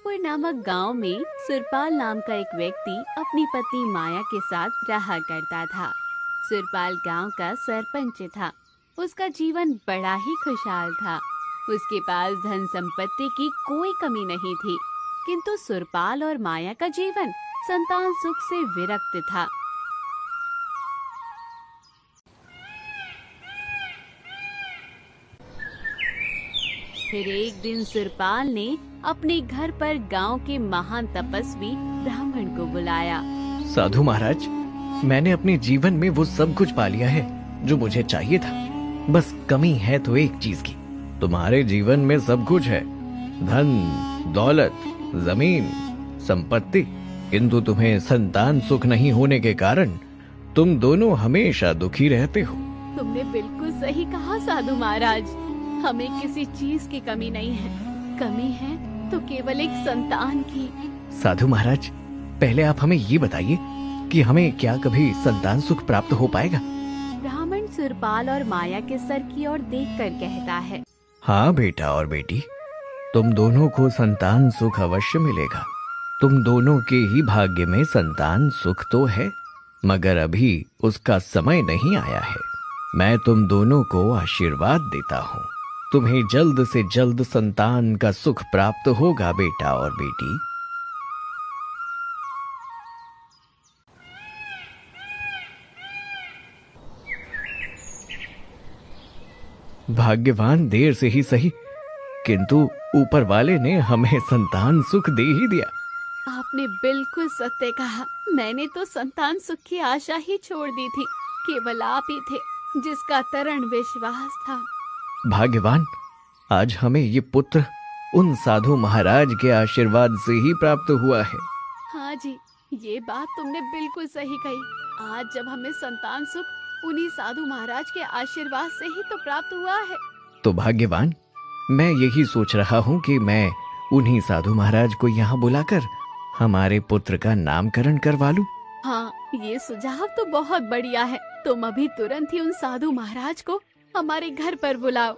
मिर्जापुर नामक गांव में सुरपाल नाम का एक व्यक्ति अपनी पत्नी माया के साथ रहा करता था। सुरपाल गांव का सरपंच था। उसका जीवन बड़ा ही खुशहाल था। उसके पास धन संपत्ति की कोई कमी नहीं थी, किंतु सुरपाल और माया का जीवन संतान सुख से विरक्त था। फिर एक दिन सुरपाल ने अपने घर पर गांव के महान तपस्वी ब्राह्मण को बुलाया। साधु महाराज, मैंने अपने जीवन में वो सब कुछ पा लिया है जो मुझे चाहिए था। बस कमी है तो एक चीज की। तुम्हारे जीवन में सब कुछ है, धन, दौलत, जमीन, संपत्ति, किंतु तुम्हें संतान सुख नहीं होने के कारण तुम दोनों हमेशा दुखी रहते हो। तुमने बिल्कुल सही कहा साधु महाराज। हमें किसी चीज की कमी नहीं है। कमी है तो केवल एक संतान की। साधु महाराज, पहले आप हमें ये बताइए कि हमें क्या कभी संतान सुख प्राप्त हो पाएगा? ब्राह्मण सुरपाल और माया के सर की ओर देखकर कहता है, हाँ बेटा और बेटी, तुम दोनों को संतान सुख अवश्य मिलेगा। तुम दोनों के ही भाग्य में संतान सुख तो है, मगर अभी उसका समय नहीं आया है। मैं तुम दोनों को आशीर्वाद देता हूँ। तुम्हें जल्द से जल्द संतान का सुख प्राप्त होगा बेटा और बेटी। भाग्यवान देर से ही सही, किंतु ऊपर वाले ने हमें संतान सुख दे ही दिया। आपने बिल्कुल सत्य कहा। मैंने तो संतान सुख की आशा ही छोड़ दी थी। केवल आप ही थे जिसका तरण विश्वास था। भाग्यवान, आज हमें ये पुत्र उन साधु महाराज के आशीर्वाद से ही प्राप्त हुआ है। हाँ जी, ये बात तुमने बिल्कुल सही कही। आज जब हमें संतान सुख उन्हीं साधु महाराज के आशीर्वाद से ही तो प्राप्त हुआ है। तो भाग्यवान, मैं यही सोच रहा हूँ कि मैं उन्हीं साधु महाराज को यहाँ बुलाकर हमारे पुत्र का नामकरण करवा लूं। हाँ, ये सुझाव तो बहुत बढ़िया है। तुम अभी तुरंत ही उन साधु महाराज को हमारे घर पर बुलाओ।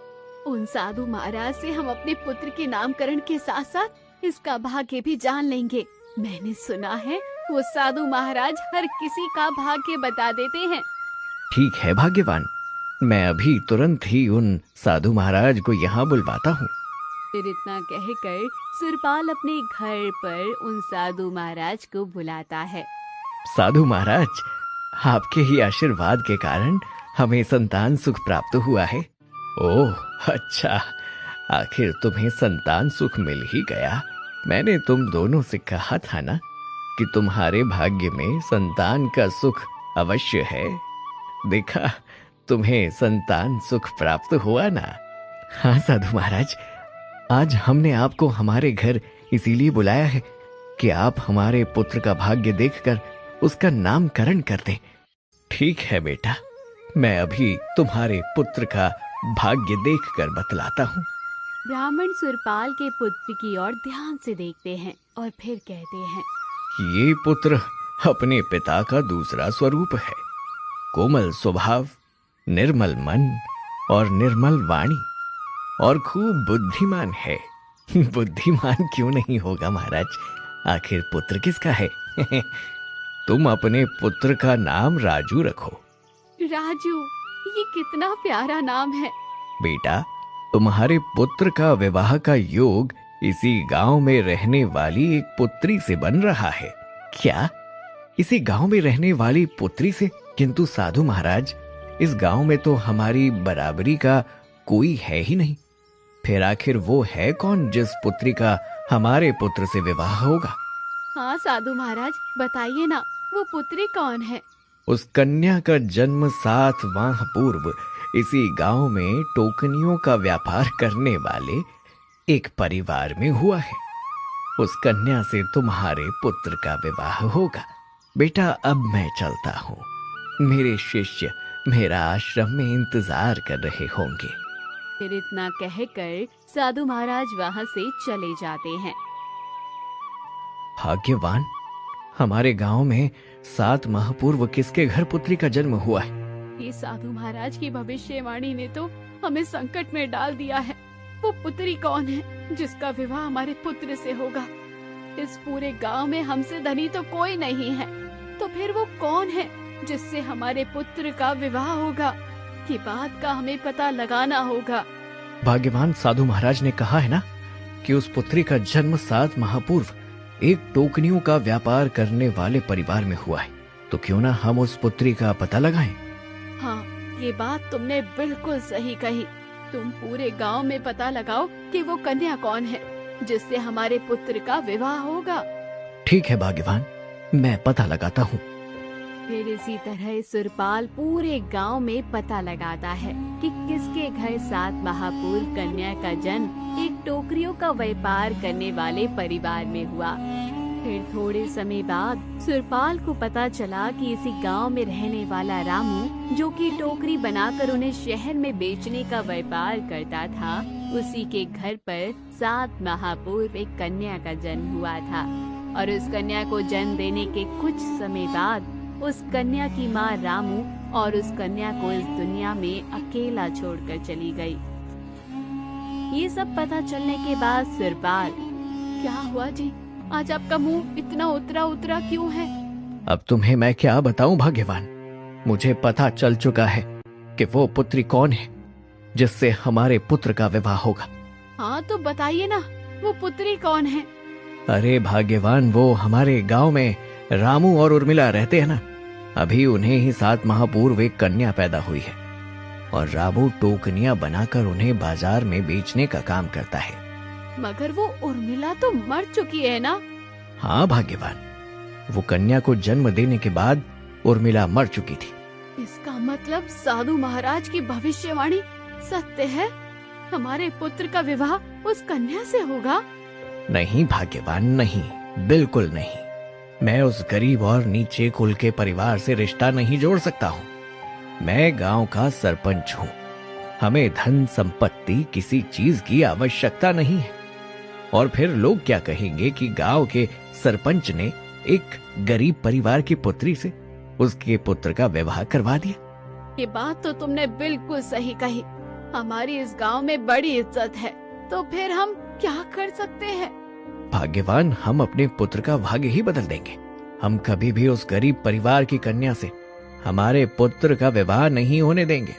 उन साधु महाराज से हम अपने पुत्र के नामकरण के साथ साथ इसका भाग्य भी जान लेंगे। मैंने सुना है वो साधु महाराज हर किसी का भाग्य बता देते हैं। ठीक है भाग्यवान, मैं अभी तुरंत ही उन साधु महाराज को यहाँ बुलवाता हूँ। फिर इतना कहकर सुरपाल अपने घर पर उन साधु महाराज को बुलाता है। साधु महाराज, आपके ही आशीर्वाद के कारण हमें संतान सुख प्राप्त हुआ है। ओह अच्छा, आखिर तुम्हें संतान सुख मिल ही गया। मैंने तुम दोनों से कहा था ना कि तुम्हारे भाग्य में संतान का सुख अवश्य है। देखा, तुम्हें संतान सुख प्राप्त हुआ ना। हाँ साधु महाराज, आज हमने आपको हमारे घर इसीलिए बुलाया है कि आप हमारे पुत्र का भाग्य देखकर उसका नामकरण कर दें। ठीक है बेटा, मैं अभी तुम्हारे पुत्र का भाग्य देखकर बतलाता हूँ। ब्राह्मण सुरपाल के पुत्र की ओर ध्यान से देखते हैं और फिर कहते हैं, ये पुत्र अपने पिता का दूसरा स्वरूप है। कोमल स्वभाव, निर्मल मन और निर्मल वाणी, और खूब बुद्धिमान है। बुद्धिमान क्यों नहीं होगा महाराज, आखिर पुत्र किसका है? तुम अपने पुत्र का नाम राजू रखो। राजू, ये कितना प्यारा नाम है। बेटा, तुम्हारे पुत्र का विवाह का योग इसी गांव में रहने वाली एक पुत्री से बन रहा है। क्या? इसी गांव में रहने वाली पुत्री से? किंतु साधु महाराज, इस गांव में तो हमारी बराबरी का कोई है ही नहीं। फिर आखिर वो है कौन जिस पुत्री का हमारे पुत्र से विवाह होगा? हाँ साधु महाराज, बताइए ना, वो पुत्री कौन है? उस कन्या का जन्म 7 माह पूर्व इसी गांव में टोकनियों का व्यापार करने वाले एक परिवार में हुआ है। उस कन्या से तुम्हारे पुत्र का विवाह होगा। बेटा, अब मैं चलता हूँ। मेरे शिष्य मेरा आश्रम में इंतजार कर रहे होंगे। फिर इतना कहकर साधु महाराज वहाँ से चले जाते हैं। भाग्यवान, हमारे गांव में 7 माह पूर्व किसके घर पुत्री का जन्म हुआ है? ये साधु महाराज की भविष्यवाणी ने तो हमें संकट में डाल दिया है। वो पुत्री कौन है जिसका विवाह हमारे पुत्र से होगा? इस पूरे गांव में हमसे धनी तो कोई नहीं है, तो फिर वो कौन है जिससे हमारे पुत्र का विवाह होगा? ये बात का हमें पता लगाना होगा। भाग्यवान साधु महाराज ने कहा है ना कि उस पुत्री का जन्म 7 माह पूर्व एक टोकनियों का व्यापार करने वाले परिवार में हुआ है, तो क्यों ना हम उस पुत्री का पता लगाएं? हाँ, ये बात तुमने बिल्कुल सही कही। तुम पूरे गांव में पता लगाओ कि वो कन्या कौन है जिससे हमारे पुत्र का विवाह होगा। ठीक है भाग्यवान, मैं पता लगाता हूँ। फिर इसी तरह सुरपाल पूरे गांव में पता लगाता है कि किसके घर 7 माह पूर्व कन्या का जन्म एक टोकरियों का व्यापार करने वाले परिवार में हुआ। फिर थोड़े समय बाद सुरपाल को पता चला कि इसी गांव में रहने वाला रामू, जो कि टोकरी बनाकर उन्हें शहर में बेचने का व्यापार करता था, उसी के घर पर 7 माह पूर्व एक कन्या का जन्म हुआ था। और उस कन्या को जन्म देने के कुछ समय बाद उस कन्या की माँ रामू और उस कन्या को इस दुनिया में अकेला छोड़कर चली गई। ये सब पता चलने के बाद सुरपाल, क्या हुआ जी? आज आपका मुंह इतना उतरा उतरा क्यों है? अब तुम्हें मैं क्या बताऊं भाग्यवान, मुझे पता चल चुका है कि वो पुत्री कौन है जिससे हमारे पुत्र का विवाह होगा। हाँ तो बताइए ना, वो पुत्री कौन है? अरे भाग्यवान, वो हमारे गांव में रामू और उर्मिला रहते हैं ना। अभी उन्हें ही 7 माह पूर्व एक कन्या पैदा हुई है और रामू टोकनियां बनाकर उन्हें बाजार में बेचने का काम करता है। मगर वो उर्मिला तो मर चुकी है ना? हाँ भाग्यवान, वो कन्या को जन्म देने के बाद उर्मिला मर चुकी थी। इसका मतलब साधु महाराज की भविष्यवाणी सत्य है? हमारे पुत्र का विवाह उस कन्या से होगा? नहीं भाग्यवान, नहीं, बिल्कुल नहीं। मैं उस गरीब और नीचे कुल के परिवार से रिश्ता नहीं जोड़ सकता हूँ। मैं गांव का सरपंच हूँ। हमें धन संपत्ति किसी चीज की आवश्यकता नहीं है। और फिर लोग क्या कहेंगे कि गांव के सरपंच ने एक गरीब परिवार की पुत्री से उसके पुत्र का विवाह करवा दिया। ये बात तो तुमने बिल्कुल सही कही। हमारी इस गांव में बड़ी इज्जत है, तो फिर हम क्या कर सकते हैं? भाग्यवान, हम अपने पुत्र का भाग्य ही बदल देंगे। हम कभी भी उस गरीब परिवार की कन्या से हमारे पुत्र का विवाह नहीं होने देंगे।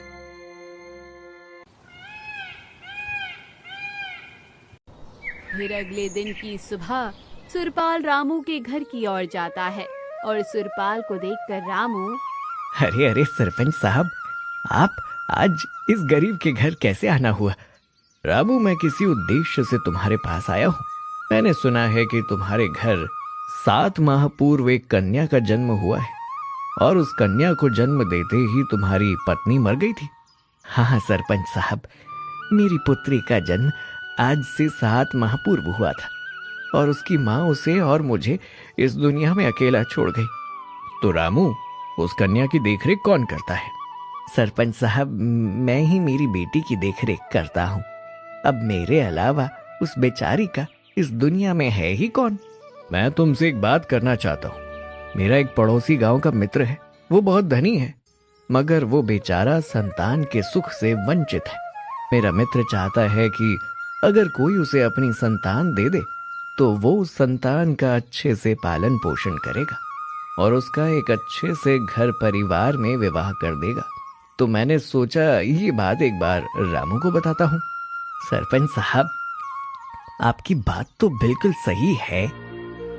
फिर अगले दिन की सुबह सुरपाल रामू के घर की ओर जाता है और सुरपाल को देखकर रामू, अरे अरे सरपंच साहब, आप आज इस गरीब के घर कैसे आना हुआ? रामू, मैं किसी उद्देश्य से तुम्हारे पास आया हूँ। मैंने सुना है कि तुम्हारे घर 7 माह पूर्व एक कन्या का जन्म हुआ है और उस कन्या को जन्म देते ही तुम्हारी पत्नी मर गई थी। हाँ सरपंच साहब, मेरी पुत्री का जन्म आज से 7 माह पूर्व हुआ था और उसकी माँ उसे और मुझे इस दुनिया में अकेला छोड़ गई। तो रामू, उस कन्या की देखरेख कौन करता है? सरपंच साहब, मैं ही मेरी बेटी की देखरेख करता हूँ। अब मेरे अलावा उस बेचारी का इस दुनिया में है ही कौन? मैं तुमसे एक बात करना चाहता हूँ। मेरा एक पड़ोसी गांव का मित्र है, वो बहुत धनी है, मगर वो बेचारा संतान के सुख से वंचित है। मेरा मित्र चाहता है कि अगर कोई उसे अपनी संतान दे दे तो वो उस संतान का अच्छे से पालन पोषण करेगा और उसका एक अच्छे से घर परिवार में विवाह कर देगा। तो मैंने सोचा ये बात एक बार रामू को बताता हूँ। सरपंच साहब, आपकी बात तो बिल्कुल सही है।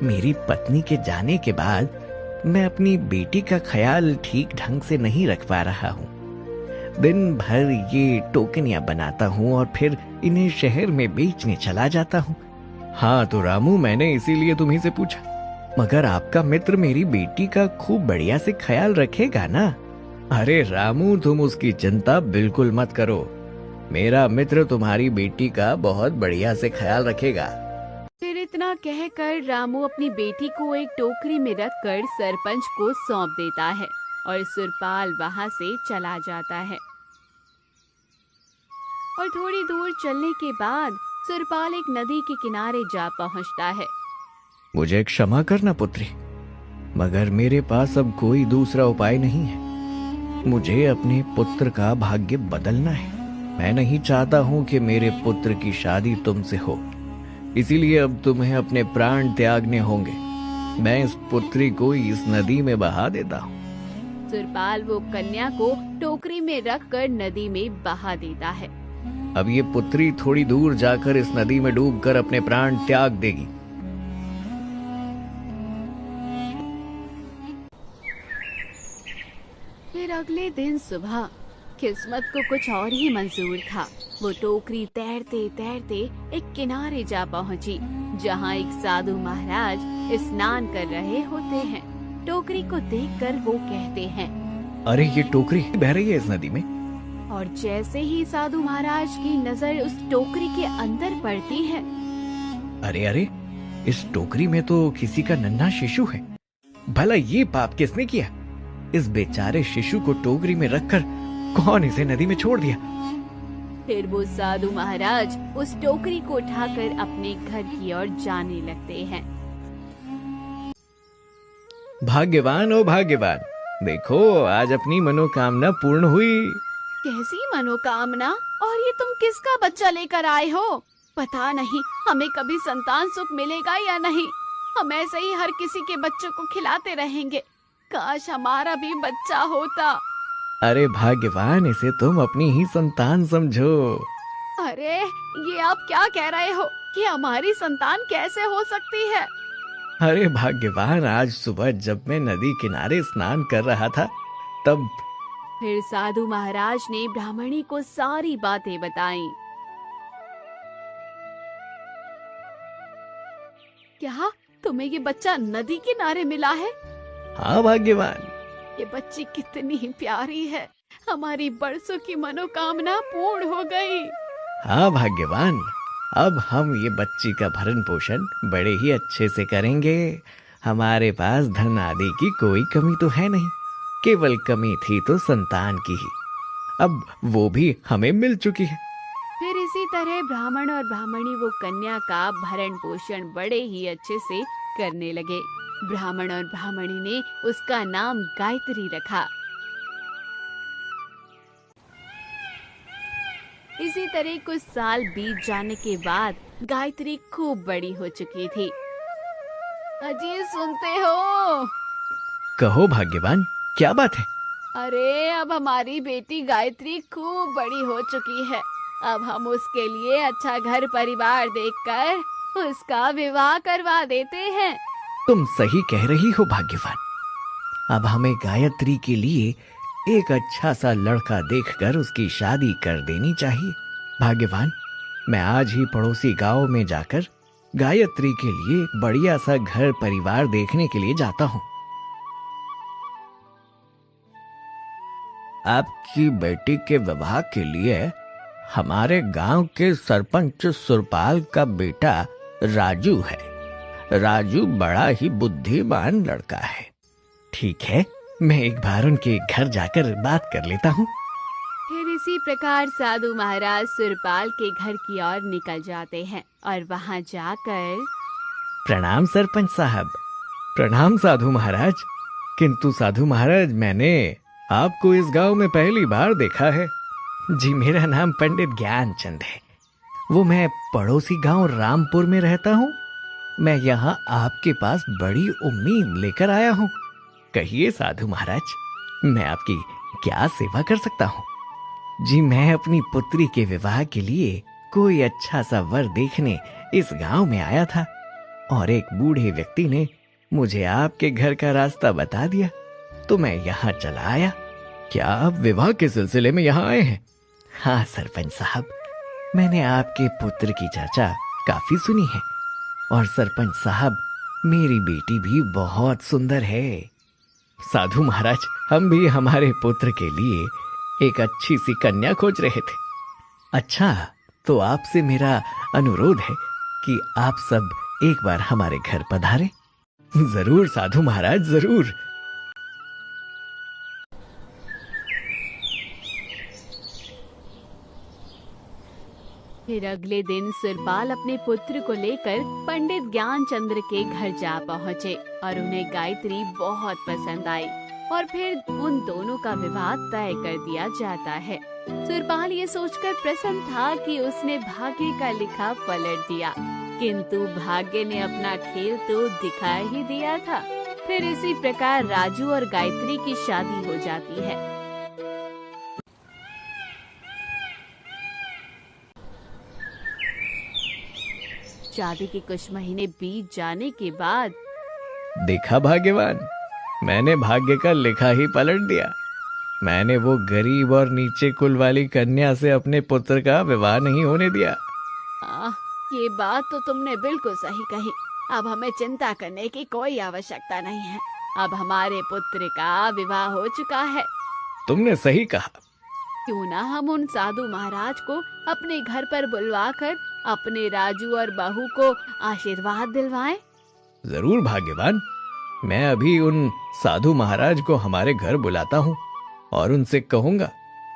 मेरी पत्नी के जाने के बाद मैं अपनी बेटी का ख्याल ठीक ढंग से नहीं रख पा रहा हूँ। दिन भर ये टोकनियां बनाता हूँ और फिर इन्हें शहर में बेचने चला जाता हूँ। हाँ तो रामू, मैंने इसीलिए तुम्ही से पूछा। मगर आपका मित्र मेरी बेटी का खूब बढ़िया से ख्याल रखेगा ना? अरे रामू, तुम उसकी चिंता बिल्कुल मत करो। मेरा मित्र तुम्हारी बेटी का बहुत बढ़िया से ख्याल रखेगा। फिर इतना कहकर रामू अपनी बेटी को एक टोकरी में रखकर सरपंच को सौंप देता है और सुरपाल वहां से चला जाता है। और थोड़ी दूर चलने के बाद सुरपाल एक नदी के किनारे जा पहुंचता है। मुझे क्षमा करना पुत्री, मगर मेरे पास अब कोई दूसरा उपाय नहीं है। मुझे अपने पुत्र का भाग्य बदलना है। मैं नहीं चाहता हूं कि मेरे पुत्र की शादी तुमसे हो। इसीलिए अब तुम्हें अपने प्राण त्यागने होंगे। मैं इस पुत्री को इस नदी में बहा देता हूँ। सुरपाल वो कन्या को टोकरी में रखकर नदी में बहा देता है। अब ये पुत्री थोड़ी दूर जाकर इस नदी में डूबकर अपने प्राण त्याग देगी। फिर अगले दिन सुबह किस्मत को कुछ और ही मंजूर था। वो टोकरी तैरते तैरते एक किनारे जा पहुंची, जहां एक साधु महाराज स्नान कर रहे होते हैं। टोकरी को देखकर वो कहते हैं, अरे ये टोकरी बह रही है इस नदी में। और जैसे ही साधु महाराज की नजर उस टोकरी के अंदर पड़ती है, अरे अरे, इस टोकरी में तो किसी का नन्हा शिशु है। भला ये पाप किसने किया? इस बेचारे शिशु को टोकरी में रखकर कौन इसे नदी में छोड़ दिया? फिर वो साधु महाराज उस टोकरी को उठाकर अपने घर की ओर जाने लगते हैं। भाग्यवान ओ भाग्यवान, देखो आज अपनी मनोकामना पूर्ण हुई। कैसी मनोकामना? और ये तुम किसका बच्चा लेकर आए हो? पता नहीं हमें कभी संतान सुख मिलेगा या नहीं। हम ऐसे ही हर किसी के बच्चों को खिलाते रहेंगे। काश हमारा भी बच्चा होता। अरे भाग्यवान, इसे तुम अपनी ही संतान समझो। अरे ये आप क्या कह रहे हो कि हमारी संतान कैसे हो सकती है? अरे भाग्यवान, आज सुबह जब मैं नदी किनारे स्नान कर रहा था तब। फिर साधु महाराज ने ब्राह्मणी को सारी बातें बताईं। क्या तुम्हें ये बच्चा नदी किनारे मिला है? हाँ भाग्यवान, ये बच्ची कितनी प्यारी है। हमारी बरसों की मनोकामना पूर्ण हो गई। हाँ भाग्यवान, अब हम ये बच्ची का भरण पोषण बड़े ही अच्छे से करेंगे। हमारे पास धन आदि की कोई कमी तो है नहीं, केवल कमी थी तो संतान की ही। अब वो भी हमें मिल चुकी है। फिर इसी तरह ब्राह्मण और ब्राह्मणी वो कन्या का भरण पोषण बड़े ही अच्छे से करने लगे। ब्राह्मण और ब्राह्मणी ने उसका नाम गायत्री रखा। इसी तरह कुछ साल बीत जाने के बाद गायत्री खूब बड़ी हो चुकी थी। अजी सुनते हो? कहो भाग्यवान, क्या बात है? अरे अब हमारी बेटी गायत्री खूब बड़ी हो चुकी है। अब हम उसके लिए अच्छा घर परिवार देखकर उसका विवाह करवा देते हैं। तुम सही कह रही हो भाग्यवान। अब हमें गायत्री के लिए एक अच्छा सा लड़का देखकर उसकी शादी कर देनी चाहिए। भाग्यवान, मैं आज ही पड़ोसी गांव में जाकर गायत्री के लिए एक बढ़िया सा घर परिवार देखने के लिए जाता हूँ। आपकी बेटी के विवाह के लिए हमारे गांव के सरपंच सुरपाल का बेटा राजू है। राजू बड़ा ही बुद्धिमान लड़का है। ठीक है, मैं एक बार उनके घर जाकर बात कर लेता हूँ। फिर इसी प्रकार साधु महाराज सुरपाल के घर की ओर निकल जाते हैं और वहाँ जाकर। प्रणाम सरपंच साहब। प्रणाम साधु महाराज। किंतु साधु महाराज, मैंने आपको इस गांव में पहली बार देखा है। जी, मेरा नाम पंडित ज्ञानचंद है। वो मैं पड़ोसी गांव रामपुर में रहता हूँ। मैं यहाँ आपके पास बड़ी उम्मीद लेकर आया हूँ। कहिए साधु महाराज, मैं आपकी क्या सेवा कर सकता हूँ? जी, मैं अपनी पुत्री के विवाह के लिए कोई अच्छा सा वर देखने इस गांव में आया था और एक बूढ़े व्यक्ति ने मुझे आपके घर का रास्ता बता दिया, तो मैं यहाँ चला आया। क्या आप विवाह के सिलसिले में यहाँ आए हैं? हाँ सरपंच साहब, मैंने आपके पुत्र की चर्चा काफी सुनी है और सरपंच साहब, मेरी बेटी भी बहुत सुंदर है। साधु महाराज, हम भी हमारे पुत्र के लिए एक अच्छी सी कन्या खोज रहे थे। अच्छा, तो आपसे मेरा अनुरोध है कि आप सब एक बार हमारे घर पधारें। जरूर साधु महाराज, जरूर। फिर अगले दिन सुरपाल अपने पुत्र को लेकर पंडित ज्ञानचंद्र के घर जा पहुँचे और उन्हें गायत्री बहुत पसंद आई और फिर उन दोनों का विवाह तय कर दिया जाता है। सुरपाल ये सोचकर प्रसन्न था कि उसने भाग्य का लिखा पलट दिया। किंतु भाग्य ने अपना खेल तो दिखा ही दिया था। फिर इसी प्रकार राजू और गायत्री की शादी हो जाती है। शादी के कुछ महीने बीत जाने के बाद देखा भाग्यवान, मैंने भाग्य का लेखा ही पलट दिया। मैंने वो गरीब और नीचे कुल वाली कन्या से अपने पुत्र का विवाह नहीं होने दिया। ये बात तो तुमने बिल्कुल सही कही। अब हमें चिंता करने की कोई आवश्यकता नहीं है। अब हमारे पुत्र का विवाह हो चुका है। तुमने सही कहा। क्यों ना हम उन साधु महाराज को अपने घर पर बुलवाकर अपने राजू और बहू को आशीर्वाद दिलवाएं? जरूर भाग्यवान, मैं अभी उन साधु महाराज को हमारे घर बुलाता हूँ और उनसे कहूंगा,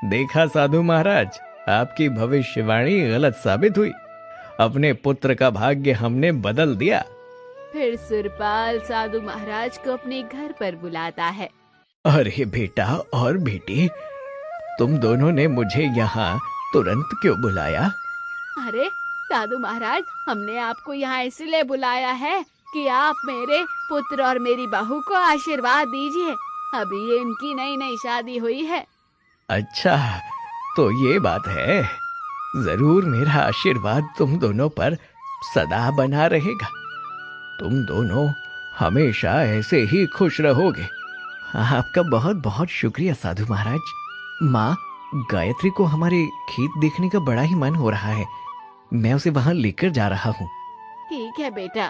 देखा साधु महाराज, आपकी भविष्यवाणी गलत साबित हुई। अपने पुत्र का भाग्य हमने बदल दिया। फिर सुरपाल साधु महाराज को अपने घर पर बुलाता है। अरे बेटा और बेटी, तुम दोनों ने मुझे यहाँ तुरंत क्यों बुलाया? अरे साधु महाराज, हमने आपको यहाँ इसलिए बुलाया है कि आप मेरे पुत्र और मेरी बहू को आशीर्वाद दीजिए। अभी ये इनकी नई नई शादी हुई है। अच्छा, तो ये बात है। जरूर मेरा आशीर्वाद तुम दोनों पर सदा बना रहेगा। तुम दोनों हमेशा ऐसे ही खुश रहोगे। आपका बहुत बहुत शुक्रिया साधु महाराज। माँ, गायत्री को हमारे खेत देखने का बड़ा ही मन हो रहा है। मैं उसे वहाँ लेकर जा रहा हूँ। ठीक है बेटा।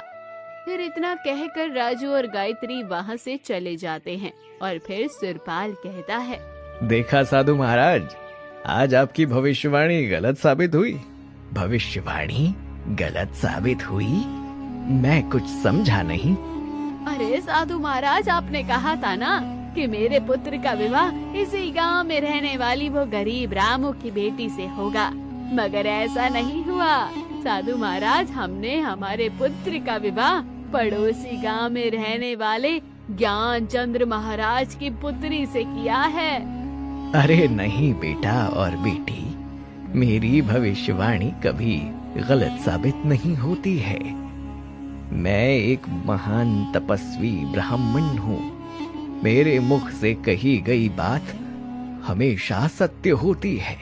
फिर इतना कहकर राजू और गायत्री वहाँ से चले जाते हैं और फिर सुरपाल कहता है, देखा साधु महाराज, आज आपकी भविष्यवाणी गलत साबित हुई। भविष्यवाणी गलत साबित हुई? मैं कुछ समझा नहीं। अरे साधु महाराज, आपने कहा था ना कि मेरे पुत्र का विवाह इसी गांव में रहने वाली वो गरीब रामू की बेटी से होगा, मगर ऐसा नहीं हुआ। साधु महाराज, हमने हमारे पुत्र का विवाह पड़ोसी गांव में रहने वाले ज्ञान चंद्र महाराज की पुत्री से किया है। अरे नहीं बेटा और बेटी, मेरी भविष्यवाणी कभी गलत साबित नहीं होती है। मैं एक महान तपस्वी ब्राह्मण हूँ। मेरे मुख से कही गई बात हमेशा सत्य होती है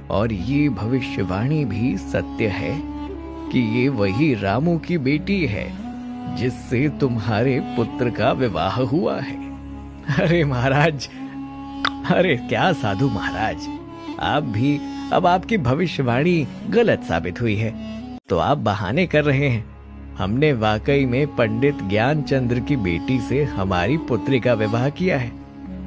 और ये भविष्यवाणी भी सत्य है कि ये वही रामू की बेटी है जिससे तुम्हारे पुत्र का विवाह हुआ है। अरे महाराज, अरे क्या साधु महाराज, आप भी अब आपकी भविष्यवाणी गलत साबित हुई है तो आप बहाने कर रहे हैं। हमने वाकई में पंडित ज्ञानचंद्र की बेटी से हमारी पुत्री का विवाह किया है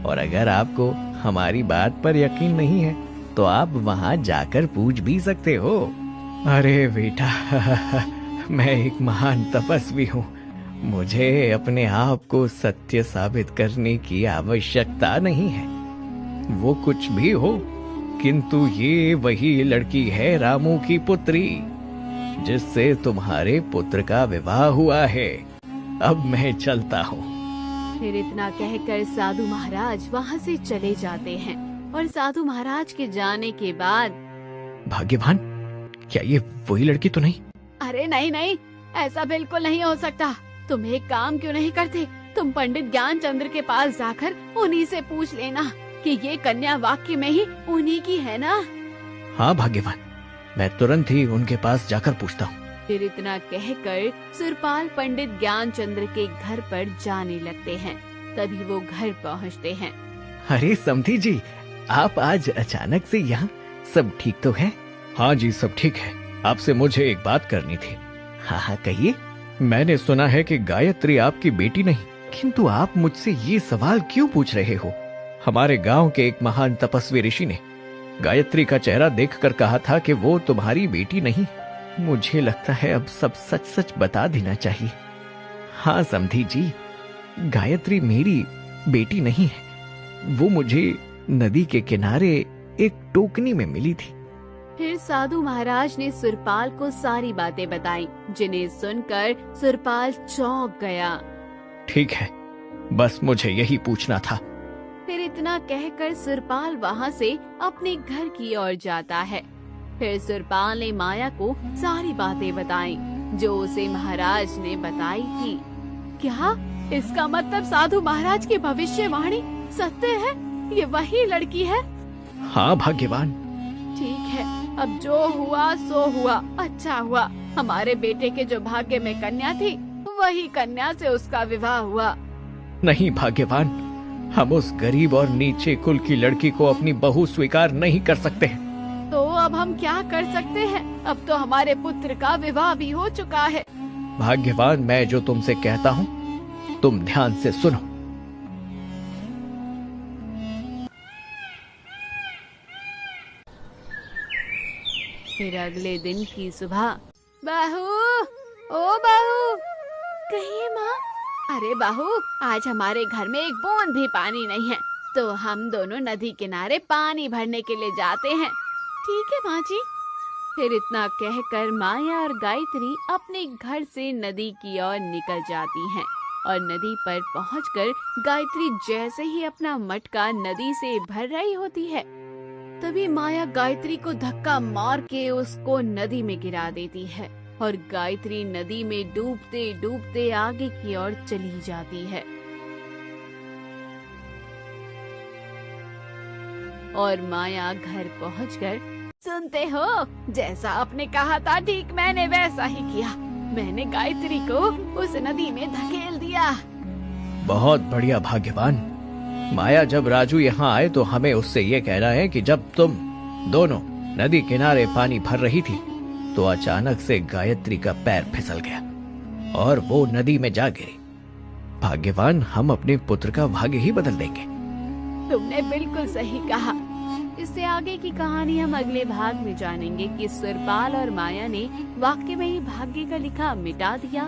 और अगर आपको हमारी बात पर यकीन नहीं है तो आप वहां जाकर पूछ भी सकते हो। अरे बेटा, मैं एक महान तपस्वी हूँ। मुझे अपने आप को सत्य साबित करने की आवश्यकता नहीं है। वो कुछ भी हो, किंतु ये वही लड़की है रामू की पुत्री जिससे तुम्हारे पुत्र का विवाह हुआ है। अब मैं चलता हूँ। फिर इतना कहकर साधु महाराज वहाँ से चले जाते हैं और साधु महाराज के जाने के बाद, भाग्यवान, क्या ये वही लड़की तो नहीं? अरे नहीं नहीं, ऐसा बिल्कुल नहीं हो सकता। तुम एक काम क्यों नहीं करते? तुम पंडित ज्ञानचंद्र के पास जाकर उन्हीं से पूछ लेना कि ये कन्या वाकई में ही उन्हीं की है ना। हाँ भाग्यवान, मैं तुरंत ही उनके पास जाकर पूछता हूँ। फिर इतना कहकर सुरपाल पंडित ज्ञानचंद्र के घर पर जाने लगते हैं। तभी वो घर पहुँचते हैं। अरे समधी जी, आप आज अचानक से यहाँ, सब ठीक तो है? हाँ जी, सब ठीक है। आपसे मुझे एक बात करनी थी। हाँ हाँ कहिए। मैंने सुना है कि गायत्री आपकी बेटी नहीं, किंतु आप मुझसे ये सवाल क्यों पूछ रहे हो? हमारे गांव के एक महान तपस्वी ऋषि ने गायत्री का चेहरा देखकर कहा था कि वो तुम्हारी बेटी नहीं। मुझे लगता है अब सब सच सच बता देना चाहिए। हाँ समधी जी, गायत्री मेरी बेटी नहीं है। वो मुझे नदी के किनारे एक टोकनी में मिली थी। फिर साधु महाराज ने सुरपाल को सारी बातें बताई, जिन्हें सुनकर सुरपाल चौंक गया। ठीक है, बस मुझे यही पूछना था। फिर इतना कहकर सुरपाल वहाँ से अपने घर की ओर जाता है। फिर सुरपाल ने माया को सारी बातें बताई जो उसे महाराज ने बताई थी। क्या इसका मतलब साधु महाराज की भविष्यवाणी सत्य है? ये वही लड़की है? हाँ भाग्यवान। ठीक है, अब जो हुआ सो हुआ। अच्छा हुआ हमारे बेटे के जो भाग्य में कन्या थी वही कन्या से उसका विवाह हुआ। नहीं भाग्यवान, हम उस गरीब और नीचे कुल की लड़की को अपनी बहू स्वीकार नहीं कर सकते। तो अब हम क्या कर सकते हैं? अब तो हमारे पुत्र का विवाह भी हो चुका है। भाग्यवान, मैं जो तुमसे कहता हूँ तुम ध्यान से सुनो। फिर अगले दिन की सुबह, बहू, ओ बहू, कहिए माँ। अरे बहू, आज हमारे घर में एक बूंद भी पानी नहीं है, तो हम दोनों नदी किनारे पानी भरने के लिए जाते हैं। ठीक है माँ जी। फिर इतना कहकर माया और गायत्री अपने घर से नदी की ओर निकल जाती हैं और नदी पर पहुंचकर गायत्री जैसे ही अपना मटका नदी से भर रही होती है, तभी माया गायत्री को धक्का मार के उसको नदी में गिरा देती है और गायत्री नदी में डूबते डूबते आगे की ओर चली जाती है। और माया घर पहुंचकर, सुनते हो, जैसा आपने कहा था ठीक मैंने वैसा ही किया। मैंने गायत्री को उस नदी में धकेल दिया। बहुत बढ़िया भाग्यवान। माया, जब राजू यहाँ आए तो हमें उससे ये कहना है कि जब तुम दोनों नदी किनारे पानी भर रही थी तो अचानक से गायत्री का पैर फिसल गया और वो नदी में जा गिरी। भाग्यवान, हम अपने पुत्र का भाग्य ही बदल देंगे। तुमने बिल्कुल सही कहा। इससे आगे की कहानी हम अगले भाग में जानेंगे कि सुरपाल और माया ने वाकई में ही भाग्य का लिखा मिटा दिया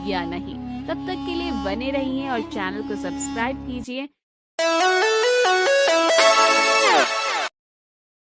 या नहीं। तब तक के लिए बने रहिए और चैनल को सब्सक्राइब कीजिए।